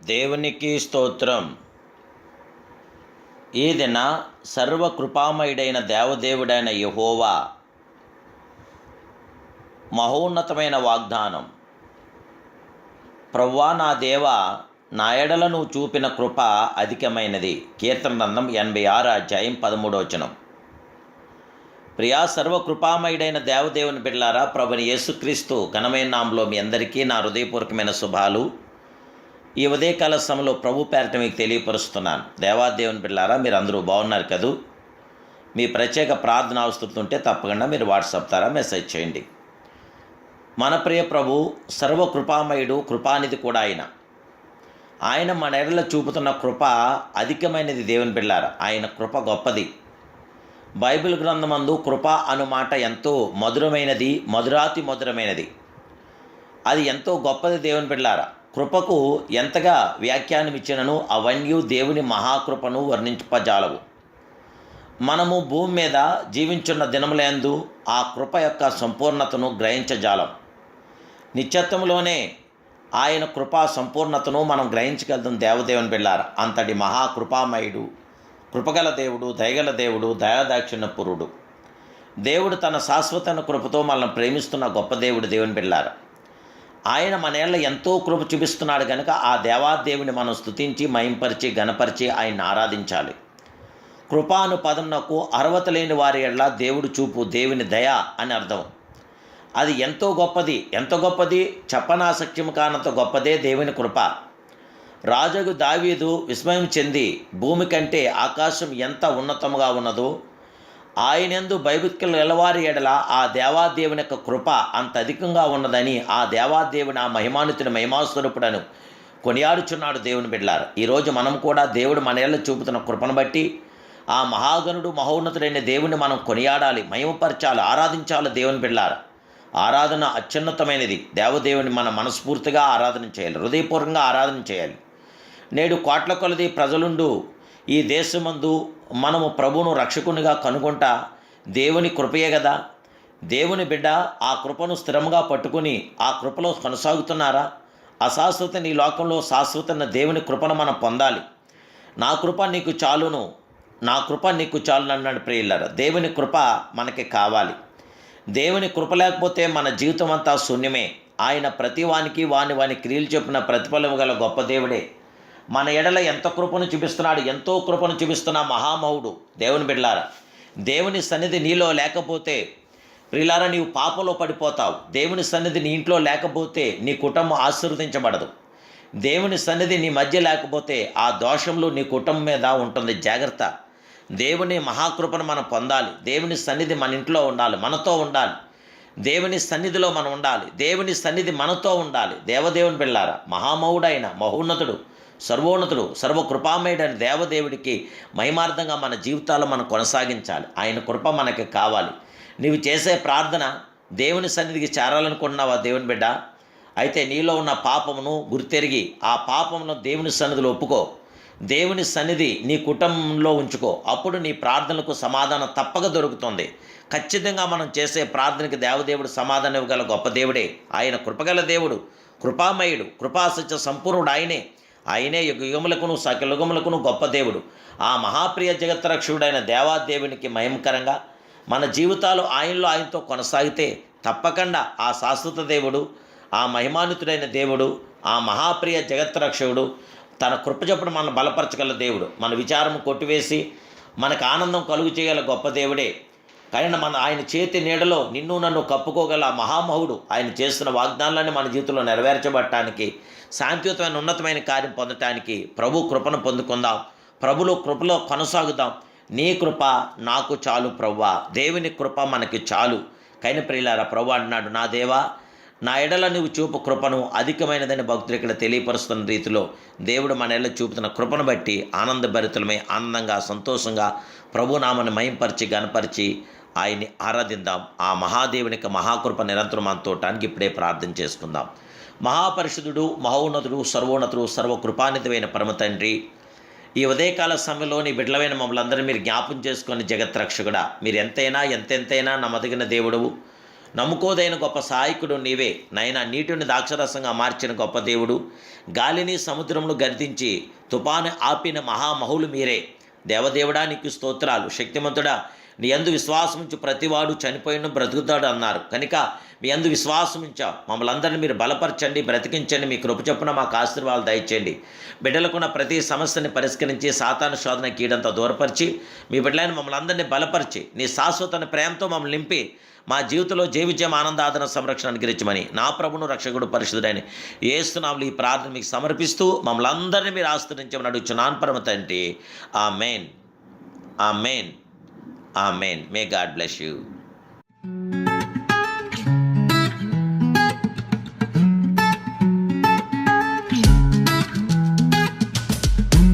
దేవునికి స్తోత్రం. ఈ దిన సర్వకృపామయుడైన దేవదేవుడైన యెహోవా మహోన్నతమైన వాగ్దానం. ప్రవ్వా నా దేవా, నా ఎడల నువ్వు చూపిన కృప అధికమైనది. కీర్తన గ్రంథం 86 అధ్యాయం 13వ వచనం. ప్రియా సర్వకృపామయుడైన దేవదేవుని బిడ్డలారా, ప్రభుని యేసుక్రీస్తు ఘనమైన నామములో మీ అందరికీ నా హృదయపూర్వకమైన శుభాలు. ఈ ఉదయకాల సమయంలో ప్రభు పేరట మీకు తెలియపరుస్తున్నాను. దేవాదేవుని బిడ్డలారా, మీరు అందరూ బాగున్నారు కదూ? మీ ప్రత్యేక ప్రార్థన అవసరం ఉంటే తప్పకుండా మీరు వాట్సాప్ ద్వారా మెసేజ్ చేయండి. మన ప్రియ ప్రభు సర్వకృపామయుడు, కృపానిధి కూడా ఆయన మన ఎడల చూపుతున్న కృప అధికమైనది. దేవుని బిడ్డలారా, ఆయన కృప గొప్పది. బైబిల్ గ్రంథమందు కృప అను మాట ఎంతో మధురమైనది, మధురాతి మధురమైనది. అది ఎంతో గొప్పది. దేవుని బిడ్డలారా, కృపకు ఎంతగా వ్యాఖ్యానం ఇచ్చినను అవన్నీ దేవుని మహాకృపను వర్ణింపజాలవు. మనము భూమి మీద జీవించున్న దినములందు ఆ కృప యొక్క సంపూర్ణతను గ్రహించజాలం. నిత్యత్వంలోనే ఆయన కృపా సంపూర్ణతను మనం గ్రహించగలుగుతాం. దేవదేవుని బిడ్డలారా, అంతటి మహాకృపామయుడు, కృపగల దేవుడు, దయగల దేవుడు, దయాదాక్షిణ్యపురుడు దేవుడు తన శాశ్వత కృపతో మనల్ని ప్రేమిస్తున్న గొప్ప దేవుడు. దేవుని బిడ్డలారా, ఆయన మన ఏళ్ళ ఎంతో కృప చూపిస్తున్నాడు కనుక ఆ దేవాదేవుని మనం స్తుతించి, మహింపరిచి, గణపరిచి ఆయన్ని ఆరాధించాలి. కృపాను పదమునకు అర్హత లేని వారి ఎడల దేవుడు చూపు దేవుని దయ అని అర్థం. అది ఎంతో గొప్పది. ఎంత గొప్పది చెప్పనాసక్యము కానంత గొప్పదే దేవుని కృప. రాజుకు దావీదు విస్మయం చెంది భూమి కంటే ఆకాశం ఎంత ఉన్నతముగా ఉన్నదో ఆయనందు భయభక్తులు గలవారి ఎడల ఆ దేవాదేవుని యొక్క కృప అంత అధికంగా ఉన్నదని ఆ దేవాదేవుని ఆ మహిమానుతుని మహిమాస్వరూపుడను కొనియాడుచున్నాడు. దేవుని బిడ్డలారా, ఈరోజు మనం కూడా దేవుడు మన ఏళ్ళ చూపుతున్న కృపను బట్టి ఆ మహాగణుడు, మహోన్నతుడైన దేవుని మనం కొనియాడాలి, మహిమపరచాలి, ఆరాధించాలి. దేవుని బిడ్డలారా, ఆరాధన అత్యున్నతమైనది. దేవదేవుని మనం మనస్ఫూర్తిగా ఆరాధన చేయాలి, హృదయపూర్వకంగా ఆరాధన చేయాలి. నేడు కోట్ల కొలది ప్రజలుండు ఈ దేశమందు మనము ప్రభువును రక్షకునిగా కనుగొంటా దేవుని కృపయే కదా. దేవుని బిడ్డ ఆ కృపను స్థిరంగా పట్టుకుని ఆ కృపలో కొనసాగుతున్నారా? అశాశ్వత నీ లోకంలో శాశ్వత దేవుని కృపను మనం పొందాలి. నా కృప నీకు చాలును, నా కృప నీకు చాలును అన్నాడు ప్రియులారా. దేవుని కృప మనకి కావాలి. దేవుని కృప లేకపోతే మన జీవితం అంతా శూన్యమే. ఆయన ప్రతి వానికి వాని క్రియలు చెప్పిన ప్రతిఫలం గల గొప్ప దేవుడే. మన ఎడల ఎంత కృపను చూపిస్తున్నాడు, ఎంతో కృపను చూపిస్తున్న మహామహుడు. దేవుని బిడ్డలారా, దేవుని సన్నిధి నీలో లేకపోతే ప్రియులారా నీవు పాపంలో పడిపోతావు. దేవుని సన్నిధి నీ ఇంట్లో లేకపోతే నీ కుటుంబం ఆశీర్వదించబడదు. దేవుని సన్నిధి నీ మధ్య లేకపోతే ఆ దోషంలో నీ కుటుంబం మీద ఉంటుంది. జాగ్రత్త. దేవుని మహాకృపను మనం పొందాలి. దేవుని సన్నిధి మన ఇంట్లో ఉండాలి, మనతో ఉండాలి. దేవుని సన్నిధిలో మనం ఉండాలి, దేవుని సన్నిధి మనతో ఉండాలి. దేవదేవుని బిడ్డలారా, మహామహుడైన మహోన్నతుడు, సర్వోన్నతుడు, సర్వకృపామయుడైన దేవదేవుడికి మహిమార్థంగా మన జీవితాలు మనం కొనసాగించాలి. ఆయన కృప మనకి కావాలి. నీవు చేసే ప్రార్థన దేవుని సన్నిధికి చేరాలనుకుంటున్నావా దేవుని బిడ్డ? అయితే నీలో ఉన్న పాపమును గుర్తెరిగి ఆ పాపమును దేవుని సన్నిధిలో ఒప్పుకో. దేవుని సన్నిధి నీ కుటుంబంలో ఉంచుకో. అప్పుడు నీ ప్రార్థనలకు సమాధానం తప్పక దొరుకుతుంది. ఖచ్చితంగా మనం చేసే ప్రార్థనకి దేవదేవుడు సమాధానం ఇవ్వగల గొప్ప దేవుడే. ఆయన కృపగల దేవుడు, కృపామయుడు, కృపాసత్య సంపూర్ణుడు. ఆయనే యుగములకును సకల యుగములకును గొప్ప దేవుడు. ఆ మహాప్రియ జగత్రక్షకుడైన దేవాదేవునికి మహిమకరంగా మన జీవితాలు ఆయనతో కొనసాగితే తప్పకుండా ఆ శాశ్వత దేవుడు, ఆ మహిమాన్వితుడైన దేవుడు, ఆ మహాప్రియ జగత్రక్షకుడు తన కృప చొప్పున మనం బలపరచగల దేవుడు. మన విచారం కొట్టివేసి మనకు ఆనందం కలుగు చేయగల గొప్ప దేవుడే. కానీ ఆయన చేతి నీడలో నిన్ను నన్ను కప్పుకోగల మహామహుడు. ఆయన చేస్తున్న వాగ్దానాలన్నీ మన జీవితంలో నెరవేర్చబడటానికి, శాంతియుతమైన ఉన్నతమైన కార్యం పొందటానికి ప్రభు కృపను పొందుకుందాం. ప్రభులో కృపలో కొనసాగుదాం. నీ కృప నాకు చాలు ప్రభువా. దేవుని కృప మనకి చాలు. కైన ప్రియులారా, ప్రభు అంటున్నాడు, నా దేవా, నా ఎడల నువ్వు చూపు కృపను అధికమైనదని భక్తులు ఇక్కడ తెలియపరుస్తున్న రీతిలో దేవుడు మన ఎడల చూపుతున్న కృపను బట్టి ఆనందభరితులమై ఆనందంగా, సంతోషంగా ప్రభునామని మహింపరిచి, గణపరిచి ఆయన్ని ఆరాధిద్దాం. ఆ మహాదేవునికి మహాకృప నిరంతరం మనతోటానికి ఇప్పుడే ప్రార్థన చేసుకుందాం. మహాపరిశుద్ధుడు, మహోన్నతుడు, సర్వోన్నతుడు, సర్వకృపానిధమైన పరమ తండ్రి, ఈ ఉదయకాల సమయంలోని బిడ్డలమైన మమ్మల్ని అందరూ మీరు జ్ఞాపం చేసుకొని జగత్రక్షకుడా, మీరు ఎంతైనా నమ్మదగిన దేవుడవు, నమ్ముకోదైన గొప్ప సహాయకుడు నీవే నైనా. నీటిని ద్రాక్షరసంగా మార్చిన గొప్ప దేవుడు, గాలిని సముద్రమును గర్దించి తుఫాను ఆపిన మహామహులు మీరే. దేవదేవుడా నీకు స్తోత్రాలు. శక్తిమంతుడా, నీ యందు విశ్వాసం ఉంచు ప్రతివాడు చనిపోయిన బ్రతుకుతాడు అన్నారు కనుక మీ యందు విశ్వాసం ఉంచాం. మమ్మల్ని అందరినీ మీరు బలపరచండి, బ్రతికించండి. మీ కృప చొప్పున మాకు ఆశీర్వాదాలు దయచేయండి. బిడ్డలకున్న ప్రతి సమస్యని పరిష్కరించి సాతాను శోధన కీడంతో దూరపరిచి మీ బిడ్డలైన మమ్మల్ని అందరినీ బలపరిచి నీ శాశ్వత ప్రేమతో మమ్మల్ని నింపి మా జీవితంలో జీవించం ఆనందాదన సంరక్షణ అనుగ్రహించమని నా ప్రభును రక్షకుడు పరిశుద్ధుడైన యేసునామములో ఈ ప్రార్థన మీకు సమర్పిస్తూ మమ్మల్ని అందరినీ మీరు ఆశీర్వదించమని అడుగుచున్నాను పరమ తండ్రి. ఆమేన్, ఆమేన్, ఆమేన్. May God bless you.